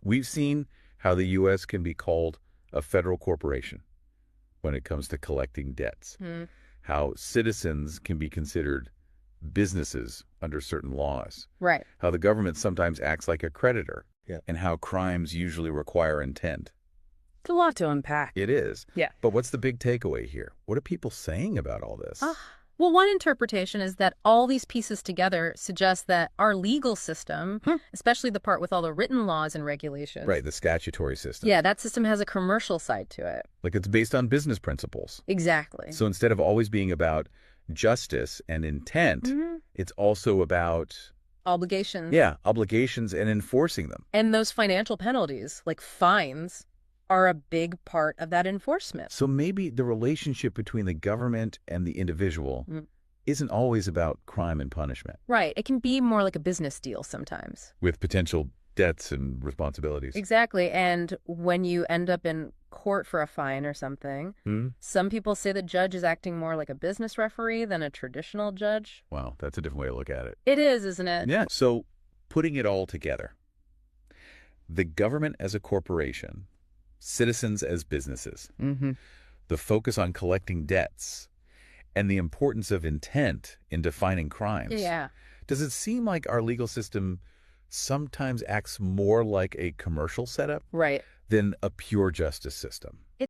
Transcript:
We've seen how the U.S. can be called a federal corporation when it comes to collecting debts, how citizens can be considered businesses under certain laws, Right. how the government sometimes acts like a creditor, Yeah. and how crimes usually require intent. It's a lot to unpack. It is. Yeah. But what's the big takeaway here? What are people saying about all this? Well, one interpretation is that all these pieces together suggest that our legal system, especially the part with all the written laws and regulations. Right, the statutory system. Yeah, that system has a commercial side to it. Like it's based on business principles. Exactly. So instead of always being about justice and intent, it's also about Obligations. obligations and enforcing them. And those financial penalties, like fines, are a big part of that enforcement. So maybe the relationship between the government and the individual isn't always about crime and punishment, Right. It can be more like a business deal sometimes. with potential debts and responsibilities. Exactly. And when you end up in court for a fine or something, some people say the judge is acting more like a business referee than a traditional judge. Wow, that's a different way to look at it. It is, isn't it? Yeah. So putting it all together, the government as a corporation, citizens as businesses, the focus on collecting debts, and the importance of intent in defining crimes. Yeah. Does it seem like our legal system sometimes acts more like a commercial setup Right. than a pure justice system?